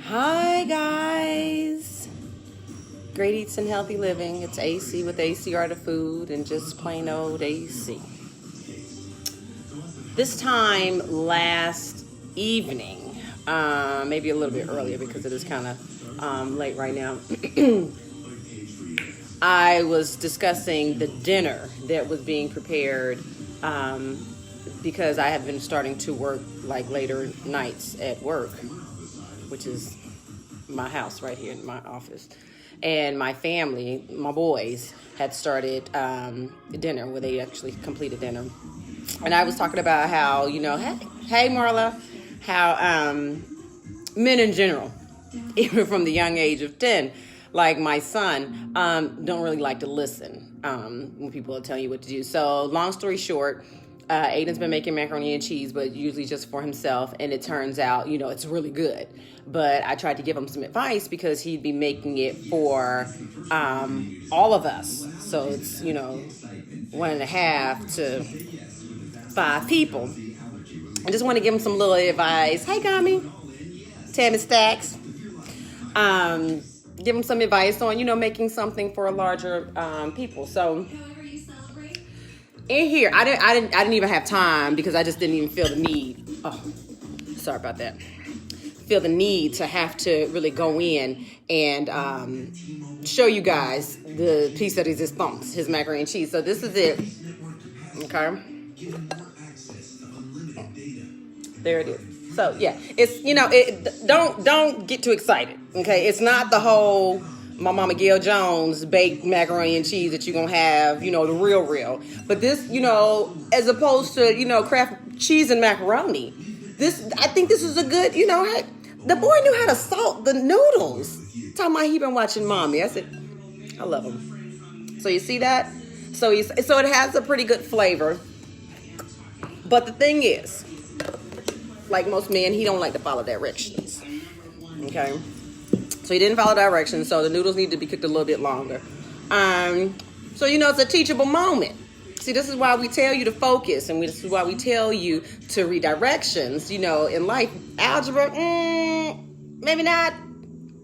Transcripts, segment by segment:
Hi guys, Great Eats and Healthy Living. It's AC with AC Art of Food and just plain old AC. This time last evening, maybe a little bit earlier because it is kind of late right now, I was discussing the dinner that was being prepared because I have been starting to work like later nights at work, which is my house right here in my office. And my family, my boys, had started dinner where they actually completed dinner. And I was talking about how, hey Marla, how men in general, even from the young age of 10, like my son, don't really like to listen when people are telling you what to do. So long story short, Aiden's been making macaroni and cheese, but usually just for himself. And it turns out, it's really good. But I tried to give him some advice because he'd be making it for all of us. So it's, 1.5 to 5 people. I just want to give him some little advice. Hey, Gami. Tammy Stacks. Give him some advice on, making something for a larger people. So in here, I didn't even have time because I just didn't even feel the need. Oh, sorry about that. Feel the need to have to really go in and show you guys the piece that is his thumps, his macaroni and cheese. So this is it. Okay. There it is. So yeah, it's don't get too excited. Okay, it's not the whole my Mama Gail Jones baked macaroni and cheese that you're gonna have, the real. But this, as opposed to Kraft cheese and macaroni, I think this is a good, the boy knew how to salt the noodles. Talking about he been watching Mommy. I said, I love him. So you see that? So it has a pretty good flavor. But the thing is, like most men, he don't like to follow directions. Okay? So he didn't follow directions, so the noodles need to be cooked a little bit longer. So it's a teachable moment. See, this is why we tell you to focus, and this is why we tell you to read directions. In life, algebra, maybe not.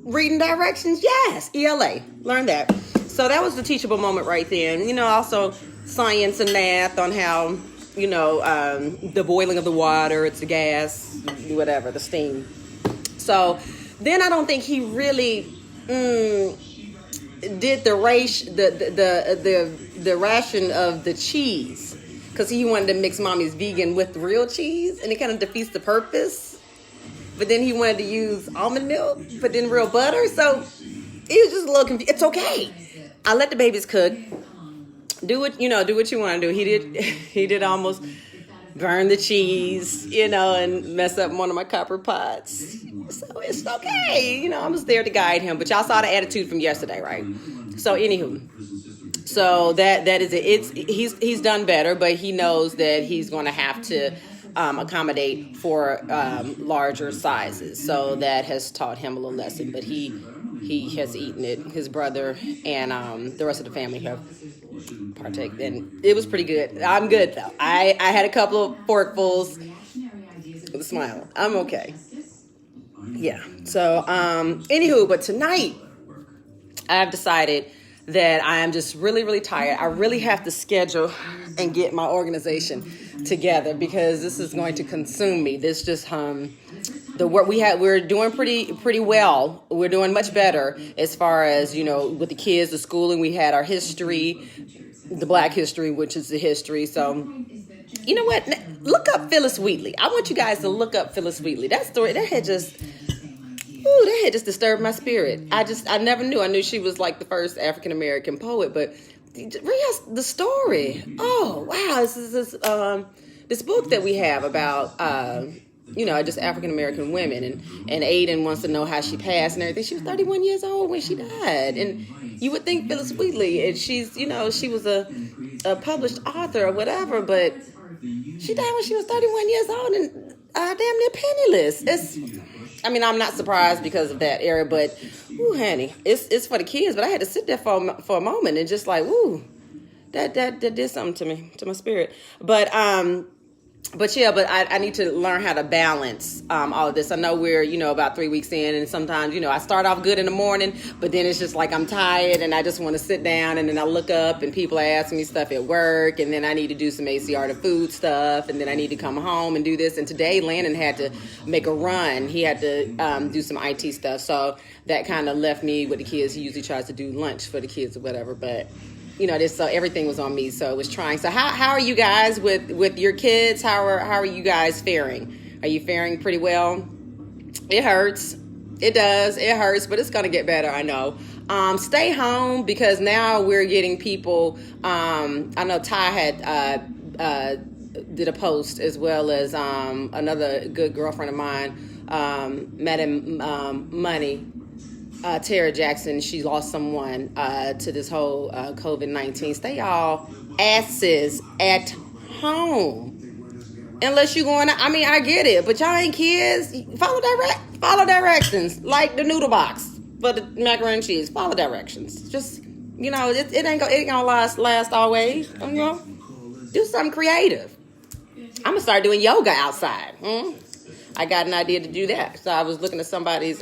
Reading directions, yes. ELA, learn that. So that was the teachable moment right there. And, also science and math on how, the boiling of the water, it's the gas, whatever, the steam. So then I don't think he really did the ration of the cheese because he wanted to mix Mommy's vegan with real cheese, and it kind of defeats the purpose. But then he wanted to use almond milk, but then real butter. So he was just a little confused. It's okay. I let the babies cook. Do what you want to do. He did almost burn the cheese, and mess up one of my copper pots. So it's okay. I was there to guide him. But y'all saw the attitude from yesterday, right? So anywho, so that is it. He's done better, but he knows that he's going to have to accommodate for larger sizes. So that has taught him a little lesson. But he has eaten it. His brother and the rest of the family have partaked, and it was pretty good. I'm good though. I had a couple of forkfuls with a smile. I'm okay. Yeah. So anywho, but tonight I've decided that I am just really, really tired. I really have to schedule and get my organization together because this is going to consume me. This just the work we're doing pretty well. We're doing much better as far as, with the kids, the schooling. We had our history, the Black history, which is the history. So, you know what? Look up Phyllis Wheatley. I want you guys to look up Phyllis Wheatley. That story, that had just disturbed my spirit. I never knew. I knew she was like the first African American poet, but the story. Oh wow! This is this book that we have about just African American women, and Aiden wants to know how she passed and everything. She was 31 years old when she died, and you would think Phyllis Wheatley, and she's she was a published author or whatever, but she died when she was 31 years old and damn near penniless. I'm not surprised because of that era, but, ooh, honey, it's for the kids. But I had to sit there for a moment and just like, ooh, that did something to me, to my spirit. But But yeah, but I need to learn how to balance all of this. I know we're, about 3 weeks in, and sometimes, I start off good in the morning, but then it's just like I'm tired and I just want to sit down, and then I look up and people are asking me stuff at work, and then I need to do some ACR to food stuff, and then I need to come home and do this. And today Landon had to make a run. He had to do some IT stuff, so that kind of left me with the kids. He usually tries to do lunch for the kids or whatever, but so everything was on me, so it was trying. So how are you guys with your kids? How are you guys faring? Are you faring pretty well? It hurts. It does. It hurts, but it's going to get better, I know. Stay home, because now we're getting people. I know Ty had did a post, as well as another good girlfriend of mine, Madam Money. Tara Jackson, she lost someone to this whole COVID-19. Stay y'all asses at home. Unless you're going out. I mean, I get it, but y'all ain't kids. Follow directions. Like the noodle box for the macaroni and cheese. Follow directions. Just, it ain't gonna last always. Do something creative. I'm gonna start doing yoga outside. I got an idea to do that. So I was looking at somebody's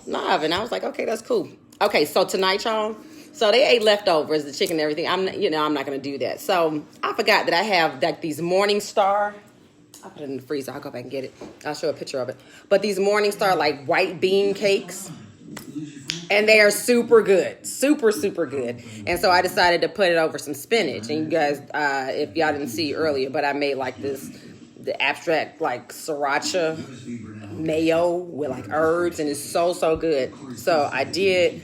live, and I was like, okay, that's cool. Okay, so tonight, y'all, so they ate leftovers, the chicken and everything. I'm not going to do that. So I forgot that I have like these Morningstar. I'll put it in the freezer. I'll go back and get it. I'll show a picture of it. But these Morningstar like white bean cakes, and they are super good, super, super good. And so I decided to put it over some spinach. And you guys, if y'all didn't see earlier, but I made like the abstract like sriracha mayo with like herbs, and it's so good. So I did.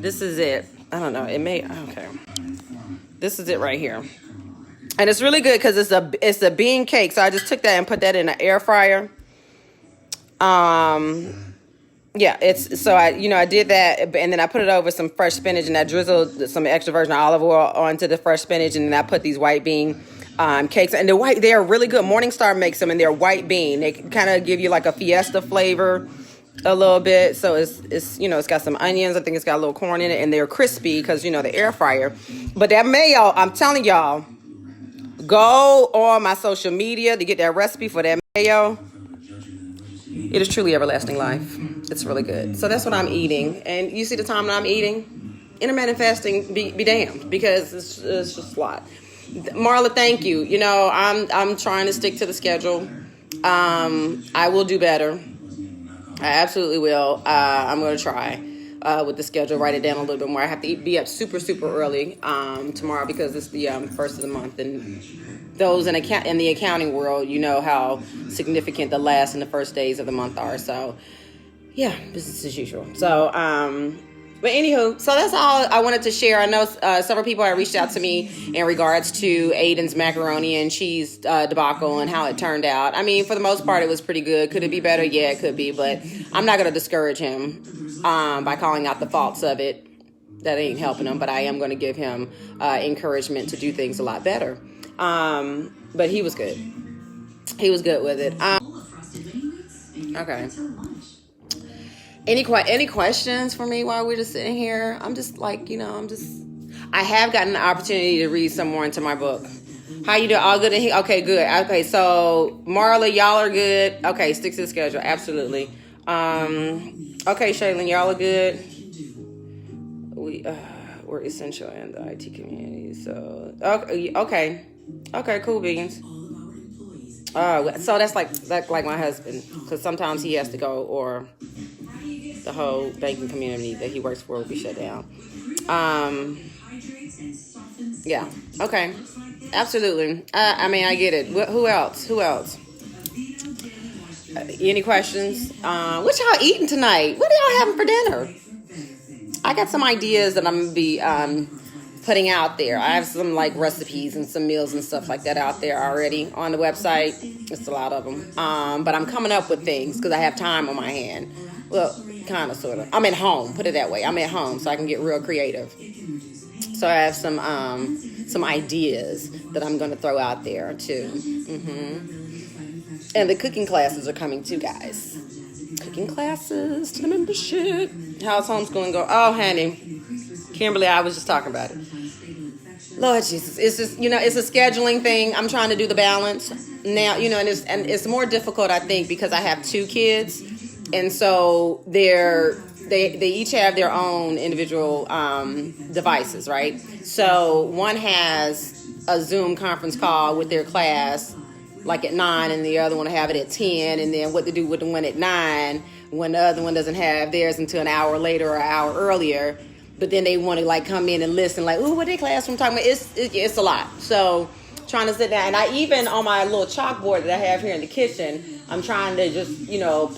This is it. I don't know. Okay. This is it right here, and it's really good because it's a bean cake. So I just took that and put that in an air fryer. Yeah, I did that, and then I put it over some fresh spinach, and I drizzled some extra virgin olive oil onto the fresh spinach, and then I put these white bean cakes, and they are really good. Morningstar makes them, and they're white bean. They kind of give you like a fiesta flavor a little bit. So it's got some onions. I think it's got a little corn in it, and they're crispy because the air fryer. But that mayo, I'm telling y'all, go on my social media to get that recipe for that mayo. It is truly everlasting life. It's really good. So that's what I'm eating, and you see the time that I'm eating. Intermittent fasting, be damned, because it's just a lot. Marla, thank you. I'm trying to stick to the schedule. I will do better. I absolutely will. I'm going to try with the schedule, write it down a little bit more. I have to be up super, super early tomorrow because it's the first of the month. And those in the accounting world, you know how significant the last and the first days of the month are. So, yeah, business as usual. So, but anywho, so that's all I wanted to share. I know several people have reached out to me in regards to Aiden's macaroni and cheese debacle and how it turned out. I mean, for the most part, it was pretty good. Could it be better? Yeah, it could be. But I'm not going to discourage him by calling out the faults of it. That ain't helping him. But I am going to give him encouragement to do things a lot better. But he was good. He was good with it. Okay. Any questions for me while we're just sitting here? I'm just like, I have gotten the opportunity to read some more into my book. How you doing? All good? Okay, good. Okay, so Marla, y'all are good. Okay, stick to the schedule. Absolutely. Okay, Shaylin, y'all are good. We're essential in the IT community. So, okay, cool beans. So that's like my husband, because sometimes he has to go, or the whole banking community that he works for will be shut down. Yeah. Okay. Absolutely. I mean, I get it. Who else? Any questions? What y'all eating tonight? What are y'all having for dinner? I got some ideas that I'm gonna be putting out there. I have some like recipes and some meals and stuff like that out there already on the website. It's a lot of them. But I'm coming up with things because I have time on my hand. Well, kind of, sort of. I'm at home. Put it that way. I'm at home, so I can get real creative. So I have some ideas that I'm going to throw out there too. And the cooking classes are coming too, guys. Cooking classes to the membership. How's homeschooling go? Oh, honey, Kimberly, I was just talking about it. Lord Jesus, it's just, it's a scheduling thing. I'm trying to do the balance. now, and it's more difficult, I think, because I have two kids, and so they each have their own individual devices, right? So one has a Zoom conference call with their class like at 9, and the other one will have it at 10, and then what to do with the one at 9 when the other one doesn't have theirs until an hour later or an hour earlier. But then they want to like come in and listen, like, ooh, what their classroom talking about? It's a lot. So trying to sit down, and I even on my little chalkboard that I have here in the kitchen, I'm trying to just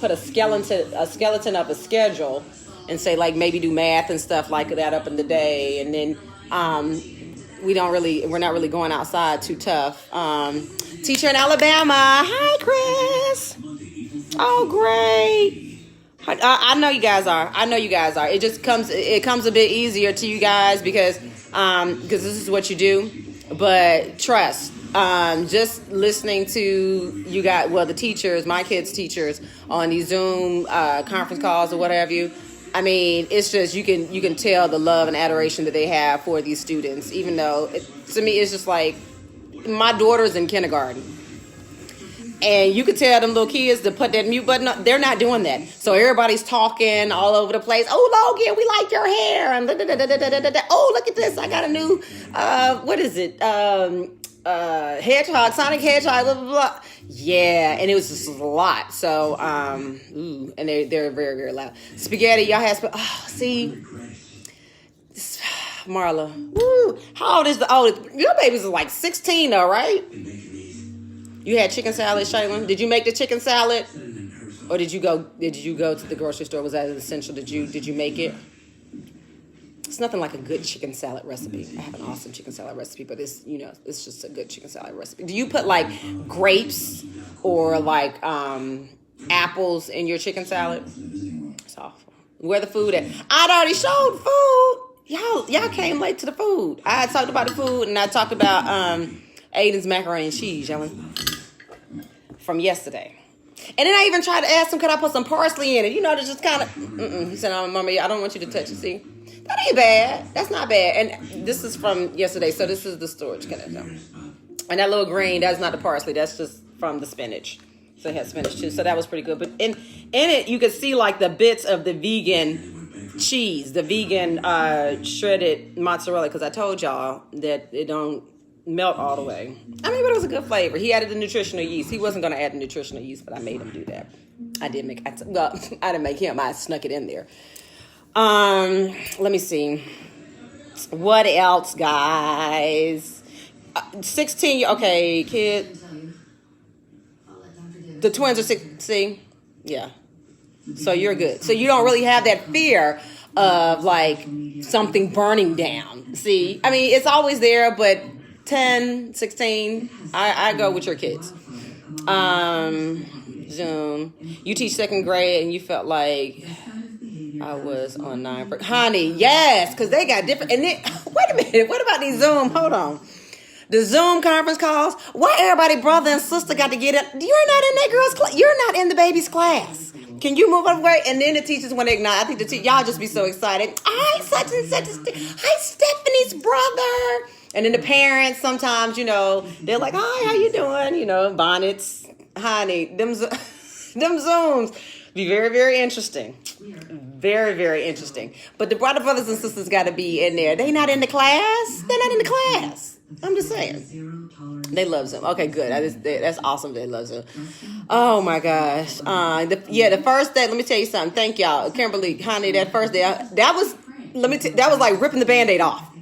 put a skeleton of a schedule, and say like maybe do math and stuff like that up in the day, and then we're not really going outside too tough. Teacher in Alabama, hi Chris. Oh great. I know you guys are. It just comes a bit easier to you guys because this is what you do. But trust, just listening to you guys, the teachers, my kids' teachers on these Zoom conference calls or what have you. I mean, it's just you can tell the love and adoration that they have for these students. Even though to me, it's just like my daughter's in kindergarten. And you could tell them little kids to put that mute button up. They're not doing that. So everybody's talking all over the place. Oh, Logan, we like your hair. And oh, look at this. I got a new, what is it? Hedgehog, Sonic Hedgehog, blah, blah, blah. Yeah, and it was just a lot. So, and they're very, very loud. Spaghetti, y'all have, see, Marla. Woo. How old is the oldest? Your babies are like 16 though, right? You had chicken salad, Shaylin? Did you make the chicken salad? Or did you go to the grocery store? Was that an essential? Did you make it? It's nothing like a good chicken salad recipe. I have an awesome chicken salad recipe, but it's just a good chicken salad recipe. Do you put like grapes or like apples in your chicken salad? It's awful. Where the food at? I'd already showed food. Y'all came late to the food. I talked about the food, and I talked about Aiden's macaroni and cheese, y'all, from yesterday. And then I even tried to ask him, could I put some parsley in it? To just kind of, He said, no, Mommy, I don't want you to touch it. See, that ain't bad. That's not bad. And this is from yesterday, so this is the storage container. And that little green, that's not the parsley. That's just from the spinach. So it had spinach too. So that was pretty good. But in it, you could see like the bits of the vegan cheese, the vegan shredded mozzarella, because I told y'all that it don't melt all the way. I mean, but it was a good flavor. He added the nutritional yeast. He wasn't going to add the nutritional yeast, but I made him do that. I didn't make him. I snuck it in there. Let me see. What else, guys? 16, okay, kid. The twins are 16. Yeah. So you're good. So you don't really have that fear of like something burning down. See, I mean, it's always there, but 10, 16, I go with your kids. Zoom. You teach second grade and you felt like I was on 9. Honey, yes, because they got different. And then, wait a minute, what about these Zoom? Hold on. The Zoom conference calls, why everybody brother and sister got to get it? You're not in that girl's class. You're not in the baby's class. Can you move away? And then the teachers want to ignite. I think y'all just be so excited. Hi, such and such. Hi, Stephanie's brother. And then the parents sometimes, they're like, hi, how you doing? Bonnets, honey, them Zooms be very, very interesting. Very, very interesting. But the brothers and sisters got to be in there. They not in the class. They're not in the class. I'm just saying. They love Zoom. Okay, good. That's awesome. They love Zoom. Oh my gosh. The first day. Let me tell you something. Thank y'all, Kimberly, honey. That first day, that was like ripping the Band-Aid off.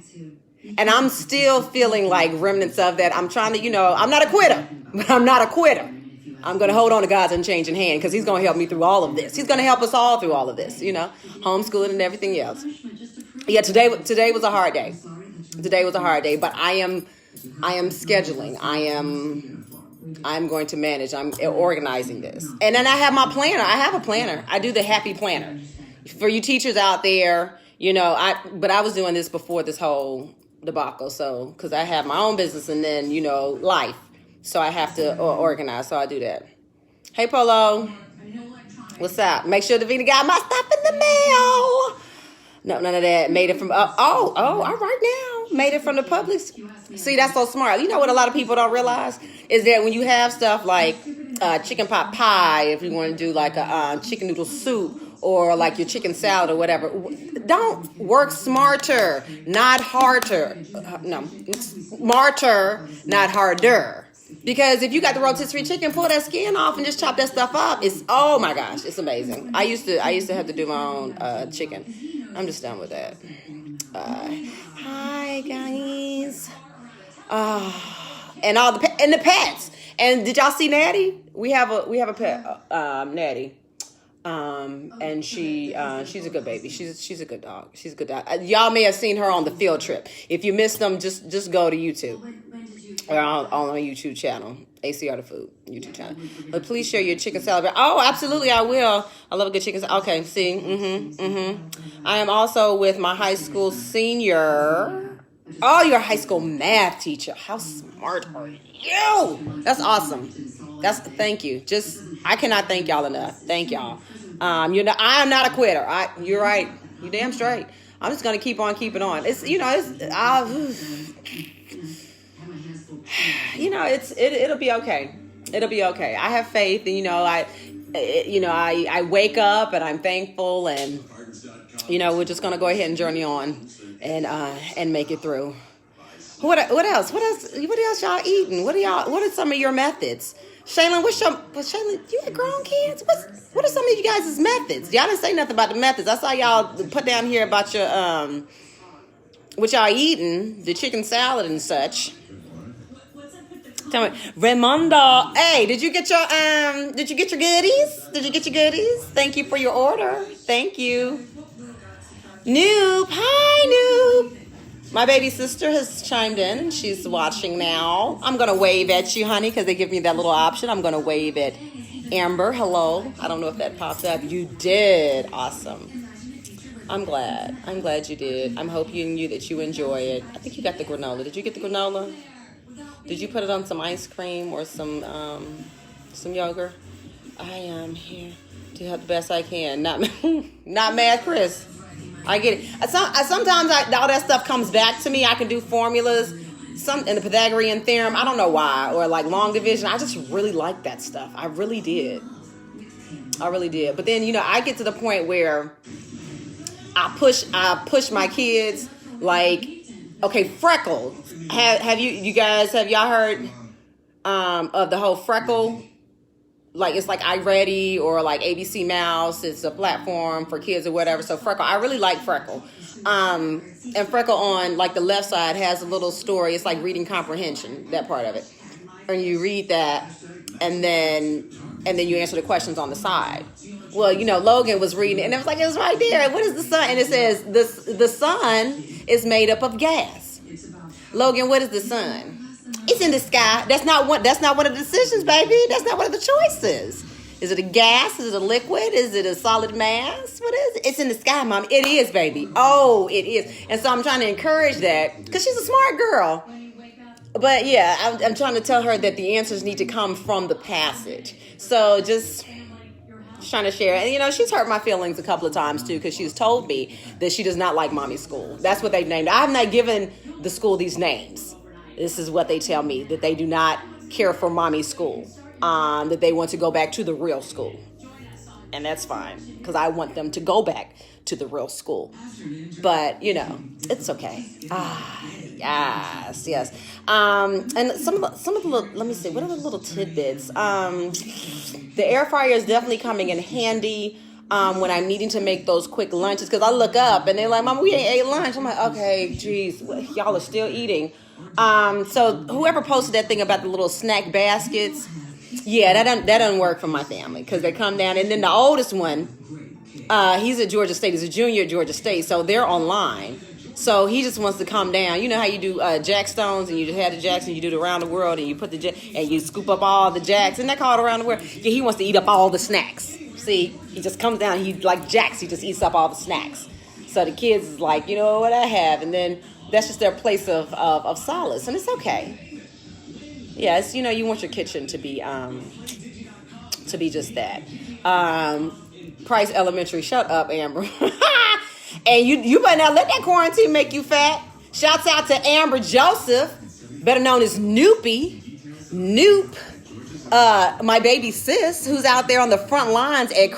And I'm still feeling like remnants of that. I'm trying to, I'm not a quitter, but I'm not a quitter. I'm going to hold on to God's unchanging hand because he's going to help me through all of this. He's going to help us all through all of this, homeschooling and everything else. Yeah, today was a hard day. Today was a hard day, but I am scheduling. I'm going to manage. I'm organizing this. And then I have my planner. I have a planner. I do the happy planner. For you teachers out there, but I was doing this before this whole debacle. So, because I have my own business and then, life. So I have to organize. So I do that. Hey, Polo. What's up? Make sure Davina got my stuff in the mail. No, none of that. Made it from, all right now. Made it from the Publix. See, that's so smart. You know what a lot of people don't realize is that when you have stuff like chicken pot pie, if you want to do like a chicken noodle soup, or like your chicken salad or whatever, don't work smarter, not harder. No, smarter, not harder. Because if you got the rotisserie chicken, pull that skin off and just chop that stuff up. It's, oh my gosh, it's amazing. I used to have to do my own chicken. I'm just done with that. Hi guys. And all the pets. And did y'all see Natty? We have a pet, Natty. And she's a good baby. She's a good dog. She's a good dog. Y'all may have seen her on the field trip. If you missed them, just go to YouTube or on my YouTube channel, ACR the Food YouTube channel. But please share your chicken salad. Oh, absolutely, I will. I love a good chicken salad. Okay, see, I am also with my high school senior. Oh, you're a high school math teacher. How smart are you? That's awesome. Thank you. I cannot thank y'all enough. Thank y'all. I am not a quitter. You're right. You damn straight. I'm just gonna keep on keeping on. It'll be okay. It'll be okay. I have faith, and I wake up and I'm thankful, and we're just gonna go ahead and journey on and make it through. What else? What else y'all eating? What are some of your methods? Shaylin, Shaylin, you got grown kids? What are some of you guys' methods? Y'all didn't say nothing about the methods. I saw y'all put down here about your what y'all eating, the chicken salad and such. Tell me, Raimundo. Hey, did you get your goodies? Did you get your goodies? Thank you for your order. Thank you. Noob, hi Noob. My baby sister has chimed in and she's watching now. I'm going to wave at you, honey, because they give me that little option. I'm going to wave at Amber. Hello. I don't know if that pops up. You did. Awesome. I'm glad. I'm glad you did. I'm hoping that you enjoy it. I think you got the granola. Did you get the granola? Did you put it on some ice cream or some yogurt? I am here to help the best I can. Not mad, Chris. I get it. Sometimes all that stuff comes back to me. I can do formulas, in the Pythagorean theorem. I don't know why, or like long division. I just really like that stuff. I really did. But then I get to the point where I push my kids. Like, okay, freckle. Have y'all heard of the whole freckle? Like, it's like iReady or like ABC Mouse. It's a platform for kids or whatever. So Freckle, I really like Freckle. And Freckle on like the left side has a little story. It's like reading comprehension, that part of it. And you read that and then you answer the questions on the side. Well, Logan was reading it and it was right there. What is the sun? And it says the sun is made up of gas. Logan, what is the sun? It's in the sky. That's not one of the decisions, baby. That's not one of the choices. Is it a gas? Is it a liquid? Is it a solid mass? What is it? It's in the sky, Mom. It is, baby. Oh, it is. And so I'm trying to encourage that because she's a smart girl. But yeah, I'm trying to tell her that the answers need to come from the passage. So just trying to share. And she's hurt my feelings a couple of times too because she's told me that she does not like Mommy's school. That's what they've named. I have not given the school these names. This is what they tell me, that they do not care for Mommy's school, that they want to go back to the real school. And that's fine, because I want them to go back to the real school. But, it's okay. Yes. And some of the little, let me see, what are the little tidbits? The air fryer is definitely coming in handy when I'm needing to make those quick lunches, because I look up and they're like, Mama, we ain't ate lunch. I'm like, okay, geez, y'all are still eating. So whoever posted that thing about the little snack baskets, yeah, that doesn't work for my family because they come down. And then the oldest one, he's at Georgia State. He's a junior at Georgia State, so they're online. So he just wants to come down. You know how you do Jack Stones, and you just have the Jacks, and you do the around the world, and you put and you scoop up all the Jacks, and that called around the world. Yeah, he wants to eat up all the snacks. See, he just comes down. He like Jacks. He just eats up all the snacks. So the kids is like, you know what I have, and then that's just their place of solace, and it's okay. Yeah, it's you want your kitchen to be just that. Price Elementary, shut up, Amber. And you better not let that quarantine make you fat. Shouts out to Amber Joseph, better known as Noopy. Noop, my baby sis, who's out there on the front lines at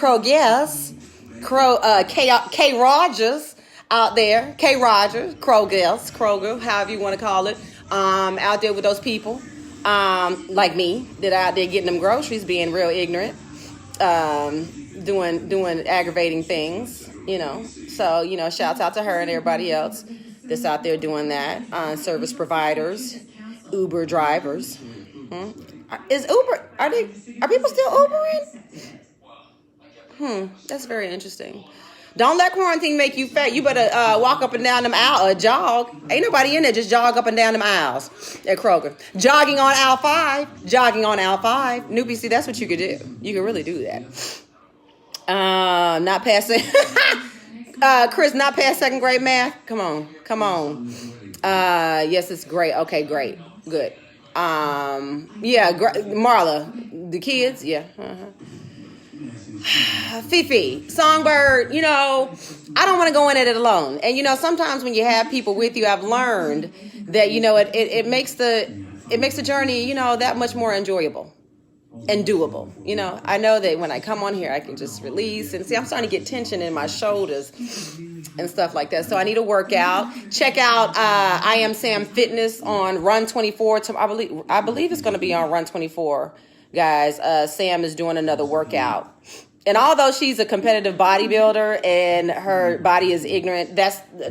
K Rogers out there. K Rogers, Kroger, however you want to call it. Out there with those people, like me, that are out there getting them groceries, being real ignorant, doing aggravating things, you know. So, you know, shouts out to her and everybody else that's out there doing that. Service providers, Uber drivers. Is Uber, are people still Ubering? That's very interesting. Don't let quarantine make you fat. You better walk up and down them aisles, or jog. Ain't nobody in there. Just jog up and down them aisles at Kroger. Jogging on aisle 5. Newbie, see, that's what you could do. You could really do that. Not passing. Chris, not past second grade math. Come on. Yes, it's great. Okay, great. Good. Marla, the kids. Yeah. Fifi, Songbird, you know, I don't want to go in it alone. And, you know, sometimes when you have people with you, I've learned that, you know, it makes the journey, you know, that much more enjoyable and doable. You know, I know that when I come on here, I can just release and see, I'm starting to get tension in my shoulders and stuff like that. So I need a workout. Check out I Am Sam Fitness on Run 24. I believe it's going to be on Run 24, guys. Sam is doing another workout. And although she's a competitive bodybuilder and her body is ignorant,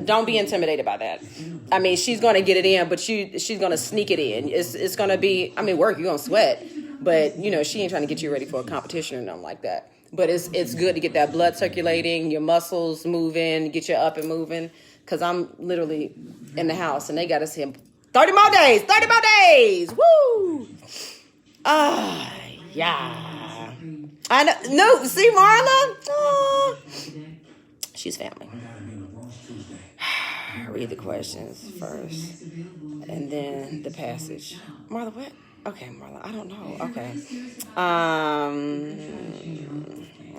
don't be intimidated by that. I mean, she's going to get it in, but she's going to sneak it in. It's going to be, I mean, work, you're going to sweat. But, you know, she ain't trying to get you ready for a competition or nothing like that. But it's good to get that blood circulating, your muscles moving, get you up and moving. Because I'm literally in the house and they got us here 30 more days. Woo! Yeah. I know. No, see Marla? Oh. She's family. Read the questions first and then the passage. Marla, what? Okay, Marla, I don't know. Okay.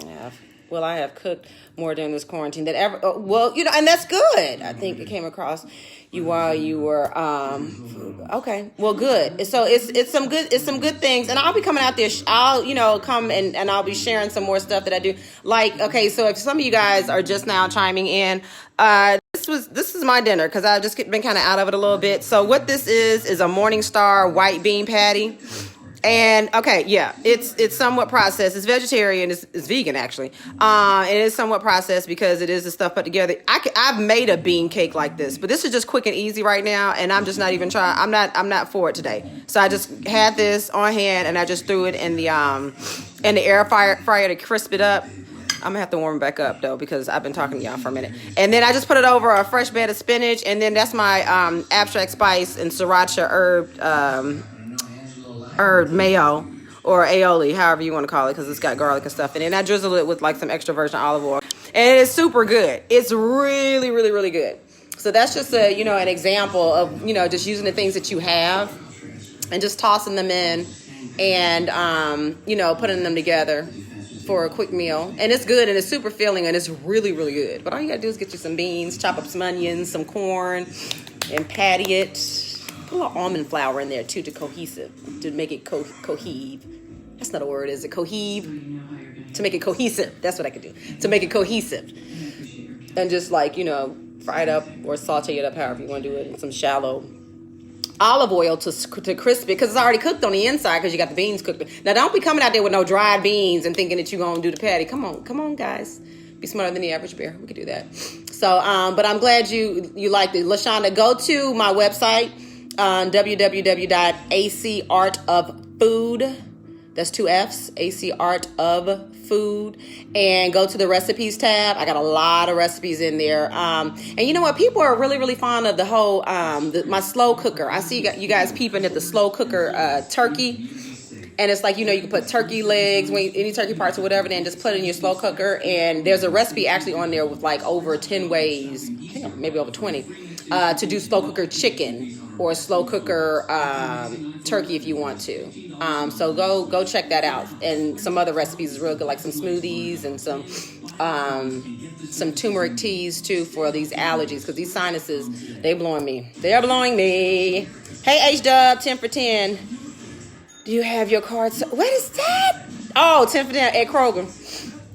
Yeah. Well, I have cooked more during this quarantine than ever. Well, you know, and that's good. I think it came across you while you were okay. Well, good. So it's some good things, and I'll be coming out there. I'll come and I'll be sharing some more stuff that I do. Like, okay, so if some of you guys are just now chiming in, this is my dinner because I've just been kind of out of it a little bit. So what this is a Morningstar white bean patty. And okay, yeah, it's somewhat processed. It's vegetarian. It's vegan actually. It is somewhat processed because it is the stuff put together. I've made a bean cake like this, but this is just quick and easy right now, and I'm just not even trying. I'm not for it today. So I just had this on hand, and I just threw it in the air fryer to crisp it up. I'm gonna have to warm it back up though because I've been talking to y'all for a minute. And then I just put it over a fresh bed of spinach, and then that's my abstract spice and sriracha herb mayo or aioli, however you want to call it, because it's got garlic and stuff in it. And I drizzle it with like some extra virgin olive oil, and it's super good. It's really, really, really good. So that's just an example of just using the things that you have and just tossing them in and putting them together for a quick meal. And it's good and it's super filling and it's really, really good. But all you gotta do is get you some beans, chop up some onions, some corn, and patty it. Put a little almond flour in there too to make it cohesive. That's not a word, is it? Cohesive? To make it cohesive. That's what I could do. To make it cohesive. And just fry it up or saute it up however you want to do it in some shallow olive oil to crisp it because it's already cooked on the inside because you got the beans cooked. Now don't be coming out there with no dried beans and thinking that you're going to do the patty. Come on, guys. Be smarter than the average bear. We could do that. So, but I'm glad you liked it. LaShonda, go to my website, www.acartoffood. That's 2 F's, AC Art of Food, and go to the recipes tab. I got a lot of recipes in there. And you know what? People are really, really fond of the whole, my slow cooker. I see you guys peeping at the slow cooker turkey. And it's like, you can put turkey legs, any turkey parts or whatever, then just put it in your slow cooker. And there's a recipe actually on there with like over 10 ways, I think maybe over 20, to do slow cooker chicken. or slow cooker turkey if you want to. So go check that out. And some other recipes is real good, like some smoothies and some turmeric teas too for these allergies, because these sinuses, they're blowing me. They're blowing me. Hey, H-Dub, 10 for 10. Do you have your card? What is that? Oh, 10 for 10 at Kroger.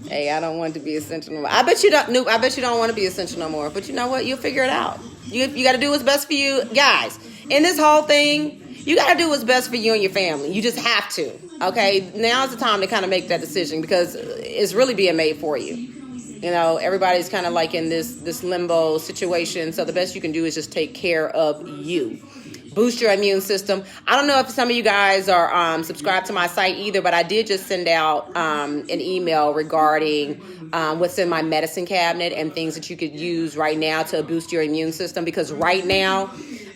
Hey, I don't want to be essential no more. I bet you don't. Nope, I bet you don't want to be essential no more. But you know what? You'll figure it out. You got to do what's best for you, guys. In this whole thing, you got to do what's best for you and your family. You just have to. Okay, now's the time to kind of make that decision, because it's really being made for you. You know, everybody's kind of like in this limbo situation. So the best you can do is just take care of you. Boost your immune system. I don't know if some of you guys are subscribed to my site either, but I did just send out an email regarding what's in my medicine cabinet and things that you could use right now to boost your immune system. Because right now,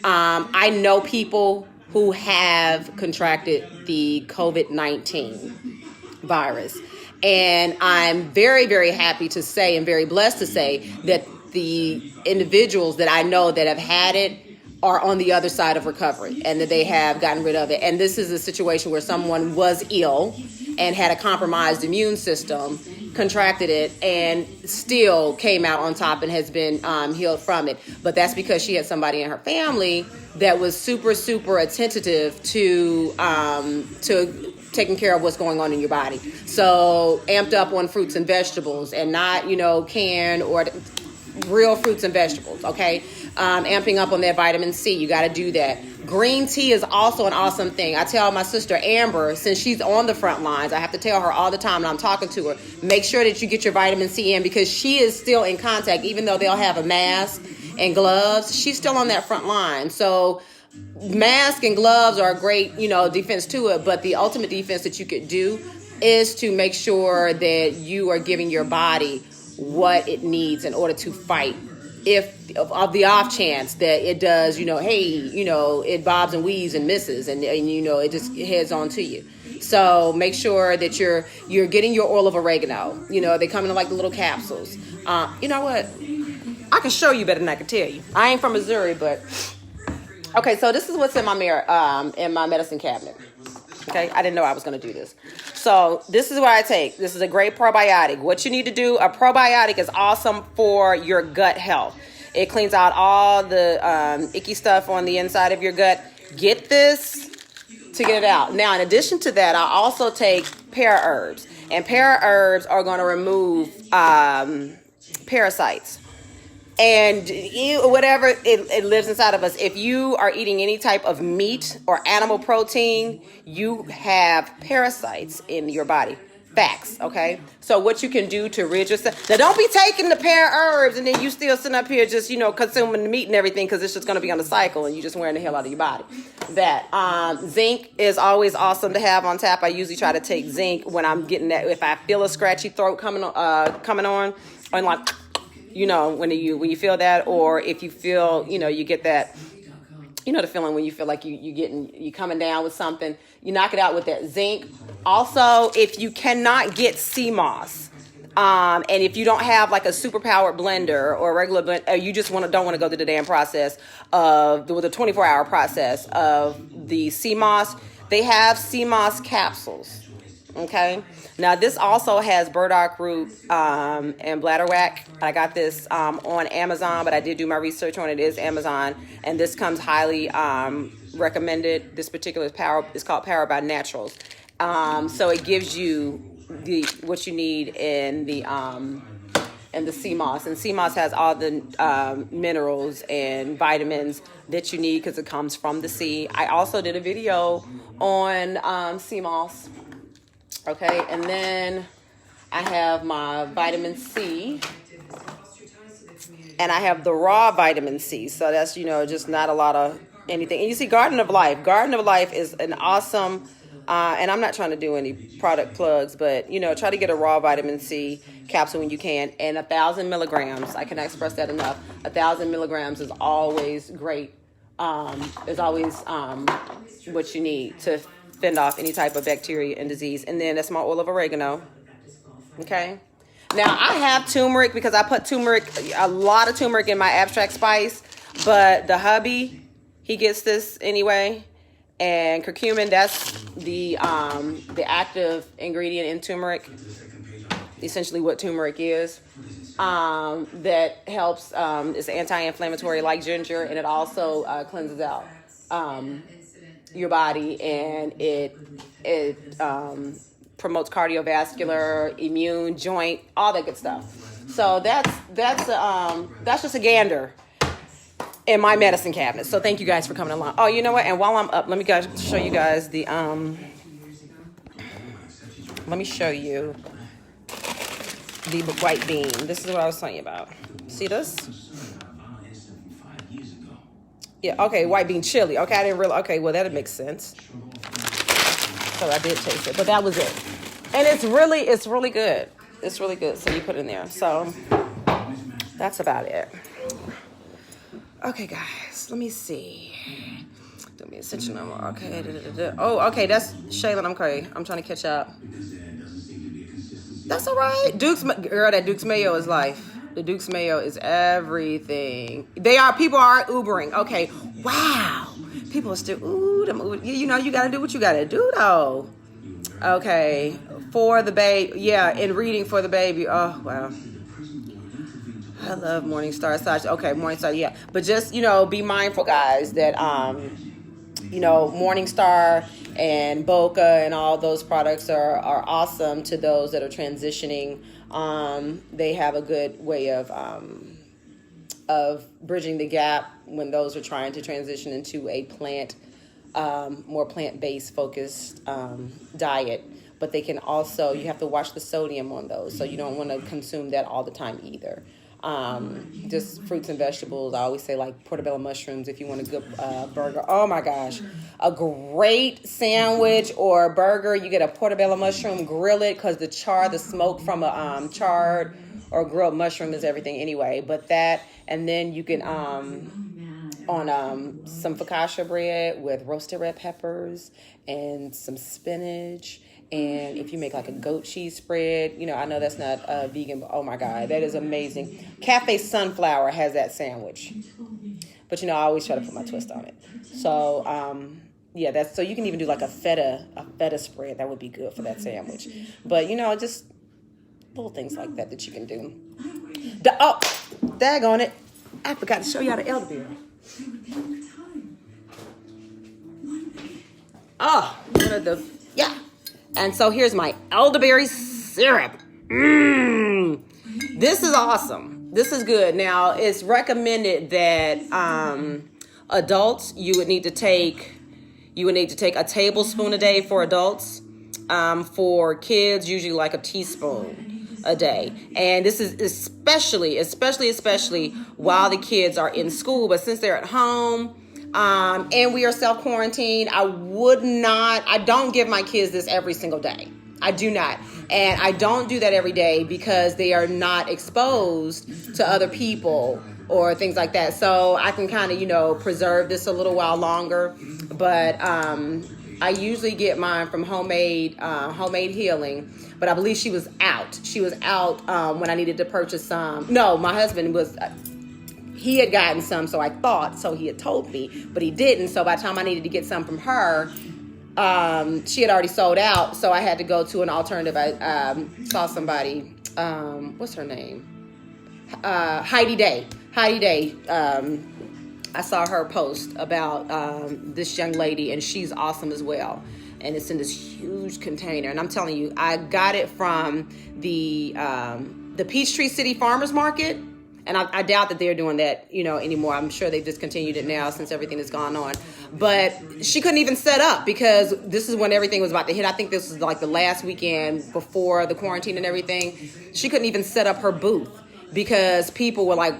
I know people who have contracted the COVID-19 virus. And I'm very, very happy to say, and very blessed to say, that the individuals that I know that have had it are on the other side of recovery, and that they have gotten rid of it. And this is a situation where someone was ill and had a compromised immune system, contracted it, and still came out on top and has been healed from it. But that's because she had somebody in her family that was super, super attentive to taking care of what's going on in your body. So amped up on fruits and vegetables, and not, canned or real fruits and vegetables, okay? Amping up on that vitamin C. You got to do that. Green tea is also an awesome thing. I tell my sister Amber, since she's on the front lines, I have to tell her all the time when I'm talking to her, make sure that you get your vitamin C in, because she is still in contact. Even though they'll have a mask and gloves, she's still on that front line. So mask and gloves are a great, defense to it. But the ultimate defense that you could do is to make sure that you are giving your body what it needs in order to fight. If of the off chance that it does, it bobs and weaves and misses, and it just heads on to you. So make sure that you're getting your oil of oregano. They come in like the little capsules. You know what? I can show you better than I can tell you. I ain't from Missouri, but okay. So this is what's in my in my medicine cabinet. Okay, I didn't know I was going to do this. So this is what I take. This is a great probiotic. What you need to do, a probiotic is awesome for your gut health. It cleans out all the icky stuff on the inside of your gut. Get this to get it out. Now, in addition to that, I also take para herbs. And para herbs are going to remove parasites. And whatever it lives inside of us. If you are eating any type of meat or animal protein, you have parasites in your body. Facts, okay? So what you can do to rid yourself. Now, don't be taking the para herbs and then you still sitting up here just, consuming the meat and everything, because it's just going to be on the cycle and you're just wearing the hell out of your body. That zinc is always awesome to have on tap. I usually try to take zinc when I'm getting that. If I feel a scratchy throat coming on, and like, when you feel that, or if you feel, you get that, the feeling when you feel like you coming down with something, you knock it out with that zinc. Also, if you cannot get sea moss, and if you don't have like a super powered blender or a regular blender, you just don't want to go through the damn process of the 24-hour process of the sea moss, they have sea moss capsules. Okay. Now this also has burdock root and bladderwrack. I got this on Amazon, but I did do my research on it. It is Amazon, and this comes highly recommended. This particular power is called Power by Naturals. So it gives you what you need in the sea moss, and sea moss has all the minerals and vitamins that you need because it comes from the sea. I also did a video on sea moss. Okay, and then I have my vitamin C, and I have the raw vitamin C. So that's, just not a lot of anything. And you see Garden of Life. Garden of Life is an awesome, and I'm not trying to do any product plugs, but, try to get a raw vitamin C capsule when you can. And 1,000 milligrams, I cannot express that enough. 1,000 milligrams is always great. Is always what you need to fend off any type of bacteria and disease. And then that's my oil of oregano. Okay. Now I have turmeric because I put a lot of turmeric in my abstract spice, but the hubby, he gets this anyway. And curcumin, that's the active ingredient in turmeric, essentially what turmeric is. That helps, it's anti-inflammatory like ginger, and it also cleanses out your body, and it promotes cardiovascular, immune, joint, all that good stuff. So that's just a gander in my medicine cabinet. So thank you guys for coming along. Oh, you know what? And while I'm up, let me show you guys the let me show you the white bean. This is what I was telling you about. See this? Yeah, okay, white bean chili. Okay, I didn't realize. Okay, well, that makes sense. So I did taste it, but that was it. And it's really good. It's really good. So you put it in there. So that's about it. Okay, guys, let me see. Do me a stitch number. Okay. Oh, okay, that's Shaylin. Okay, I'm trying to catch up. That's all right. That Duke's Mayo is life. The Duke's Mayo is everything. People are Ubering. Okay, wow. People are still, you know, you got to do what you got to do, though. Okay, for the baby. Yeah, and reading for the baby. Oh, wow. I love Morningstar. Okay, Morningstar, yeah. But just, you know, be mindful, guys, that, you know, Morningstar and Boca and all those products are awesome to those that are transitioning. They have a good way of bridging the gap when those are trying to transition into a more plant-based focused diet. But they can also, you have to watch the sodium on those, so you don't want to consume that all the time either. Just fruits and vegetables. I always say, like, portobello mushrooms if you want a good burger. Oh my gosh, a great sandwich or burger. You get a portobello mushroom, grill it, because the smoke from a charred or grilled mushroom is everything anyway. But that, and then you can on some focaccia bread with roasted red peppers and some spinach. And if you make like a goat cheese spread, you know, I know that's not vegan, but oh my God, that is amazing. Cafe Sunflower has that sandwich. But, you know, I always try to put my twist on it. So, yeah, so you can even do like a feta spread. That would be good for that sandwich. But, you know, just little things like that you can do. Daggone it. I forgot to show y'all the elderberry. Yeah. And so here's my elderberry syrup. This is awesome. This is good. Now, it's recommended that adults, you would need to take a tablespoon a day for adults. For kids, usually like a teaspoon a day. And this is especially while the kids are in school. But since they're at home, and we are self-quarantined, I don't give my kids this every single day. I do not. And I don't do that every day because they are not exposed to other people or things like that. So I can kind of, you know, preserve this a little while longer. But I usually get mine from Homemade Healing. But I believe she was out. She was out when I needed to purchase some. No, my husband was... He had gotten some, so I thought, so he had told me, but he didn't. So by the time I needed to get some from her, she had already sold out. So I had to go to an alternative. I saw somebody, what's her name? Heidi Day. I saw her post about this young lady, and she's awesome as well. And it's in this huge container. And I'm telling you, I got it from the Peachtree City Farmers Market. And I doubt that they're doing that, you know, anymore. I'm sure they've discontinued it now since everything has gone on. But she couldn't even set up because this is when everything was about to hit. I think this was like the last weekend before the quarantine and everything. She couldn't even set up her booth because people were like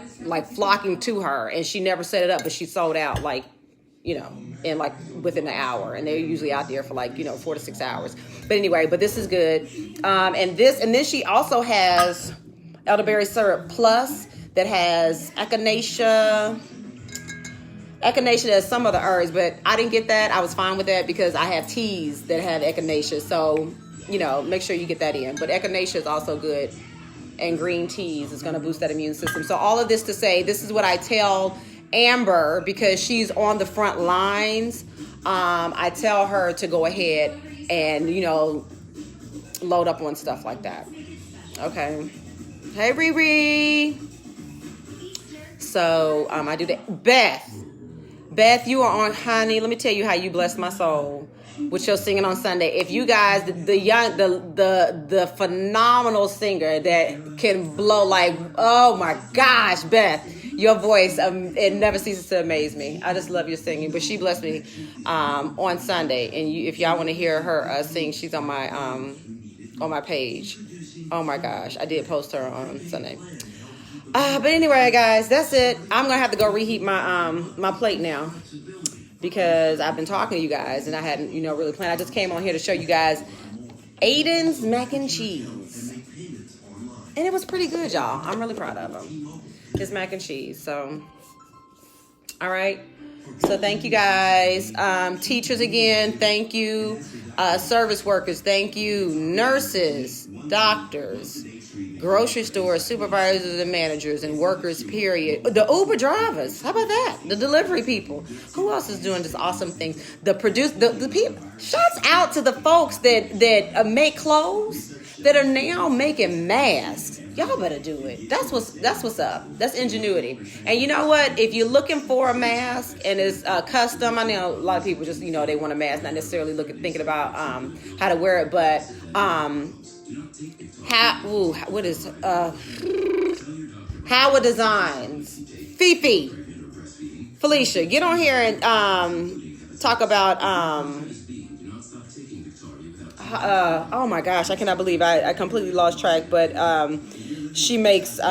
flocking to her, and she never set it up. But she sold out like, you know, in like within an hour, and they're usually out there for like, you know, 4 to 6 hours. But anyway, but this is good. And then she also has elderberry syrup plus. That has echinacea. Echinacea has some other herbs, but I didn't get that. I was fine with that because I have teas that have echinacea. So, you know, make sure you get that in. But echinacea is also good. And green teas is going to boost that immune system. So all of this to say, this is what I tell Amber, because she's on the front lines, I tell her to go ahead and, load up on stuff like that. Okay. Hey, Riri. So I do that. Beth, you are on, honey. Let me tell you how you blessed my soul with your singing on Sunday. If you guys, the phenomenal singer that can blow like, oh my gosh, Beth, your voice, it never ceases to amaze me. I just love your singing. But she blessed me on Sunday, and if y'all want to hear her sing, she's on my page. Oh my gosh, I did post her on Sunday. But anyway, guys, that's it. I'm gonna have to go reheat my plate now, because I've been talking to you guys and I hadn't, really planned. I just came on here to show you guys Aiden's mac and cheese, and it was pretty good, y'all. I'm really proud of him. His mac and cheese. So, all right. So thank you guys. Teachers again, thank you. Service workers, thank you. Nurses, doctors, grocery stores, supervisors and managers and workers, period. The Uber drivers, how about that? The delivery people. Who else is doing this awesome thing? The people. Shouts out to the folks that make clothes, that are now making masks. Y'all better do it. That's what's up. That's ingenuity. And you know what? If you're looking for a mask and it's custom, I know a lot of people just, they want a mask, not necessarily thinking about how to wear it, but Howard Designs. Fifi, Felicia, get on here and talk about oh my gosh, I cannot believe I completely lost track, but she makes the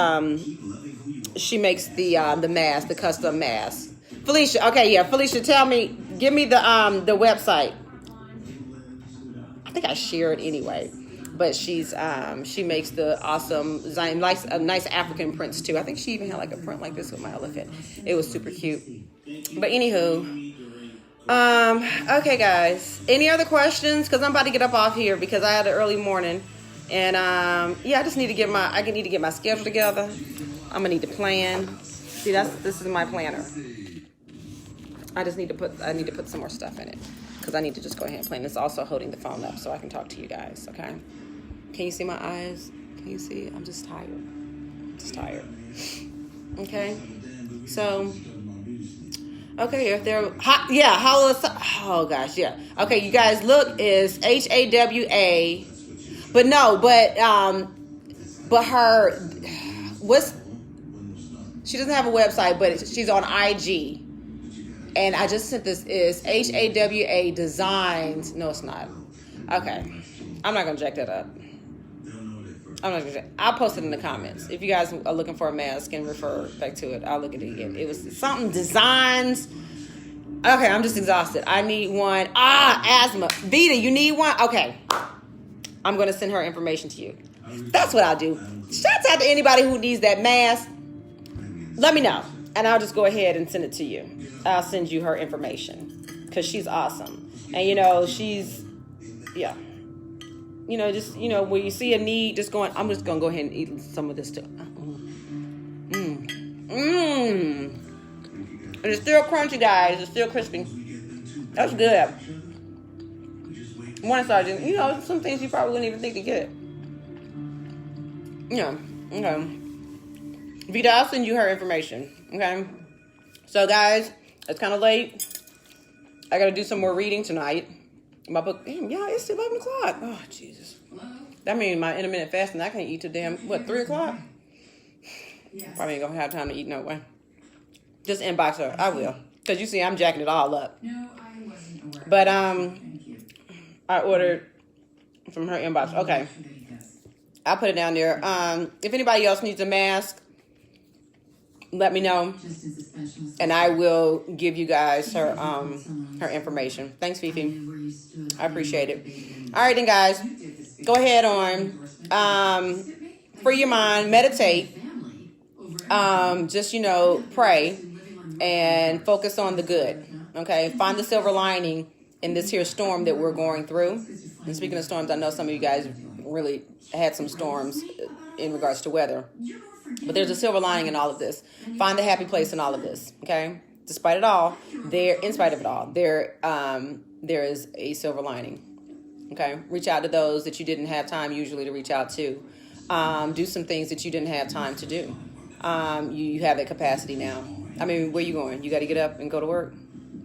mask, the custom mask. Felicia, okay, yeah, Felicia, give me the website. I think I share it anyway. But she makes the awesome design, nice African prints too. I think she even had like a print like this with my elephant. It was super cute. But anywho, okay guys, any other questions? Because I'm about to get up off here because I had an early morning, and I just need to get my schedule together. I'm gonna need to plan. See, this is my planner. I need to put some more stuff in it because I need to just go ahead and plan. It's also holding the phone up so I can talk to you guys. Okay. Can you see my eyes? Can you see? I'm just tired. Okay. So, okay, if they're hot, yeah, oh gosh, yeah. Okay, you guys, look, is HAWA, but her, she doesn't have a website, but she's on IG, and I just sent this, is HAWA Designs. No, it's not. Okay, I'm not gonna jack that up. I'll post it in the comments. If you guys are looking for a mask and refer back to it, I'll look at it again. It was something designs. Okay, I'm just exhausted. I need one. Asthma. Vita, you need one? Okay. I'm going to send her information to you. That's what I'll do. Shouts out to anybody who needs that mask. Let me know. And I'll just go ahead and send it to you. I'll send you her information. Because she's awesome. And, she's, yeah. When you see a need, I'm just going to go ahead and eat some of this too. And it's still crunchy, guys. It's still crispy. That's good. One sergeant, some things you probably wouldn't even think to get. Yeah, okay. Vita, I'll send you her information, okay? So, guys, it's kind of late. I got to do some more reading tonight. My book, it's 11 o'clock. Oh, Jesus. That means my intermittent fasting, I can't eat till 3 o'clock? Probably ain't gonna have time to eat no way. Just inbox her. I will. Because you see, I'm jacking it all up. No, I wasn't aware. But, I ordered from her inbox. Okay. I'll put it down there. If anybody else needs a mask, let me know. And I will give you guys her information. Thanks, Fifi. I appreciate it. All right, then, guys. Go ahead on. Free your mind. Meditate. Just, pray. And focus on the good. Okay? Find the silver lining in this here storm that we're going through. And speaking of storms, I know some of you guys really had some storms in regards to weather. But there's a silver lining in all of this. Find the happy place in all of this, okay? Despite it all, in spite of it all, there is a silver lining, okay? Reach out to those that you didn't have time usually to reach out to. Do some things that you didn't have time to do. You have that capacity now. I mean, where you going? You got to get up and go to work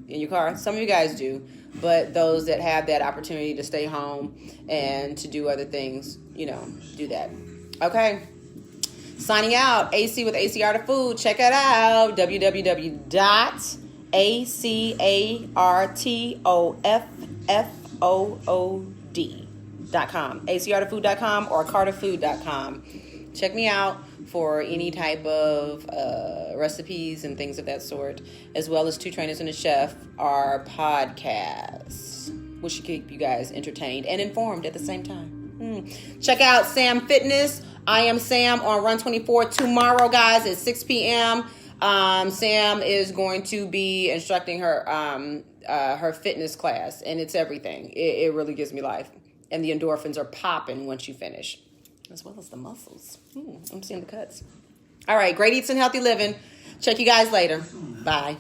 in your car? Some of you guys do, but those that have that opportunity to stay home and to do other things, do that. Okay. Signing out, AC with AC Art of Food. Check it out, www.acartofood.com, acartofood.com or carterfood.com. Check me out for any type of recipes and things of that sort, as well as Two Trainers and a Chef, our podcast, which should keep you guys entertained and informed at the same time. Check out Sam Fitness. I am Sam on Run 24 tomorrow, guys, at 6 p.m. Sam is going to be instructing her her fitness class, and it's everything. It really gives me life, and the endorphins are popping once you finish, as well as the muscles. I'm seeing the cuts. All right, great eats and healthy living. Check you guys later. Bye.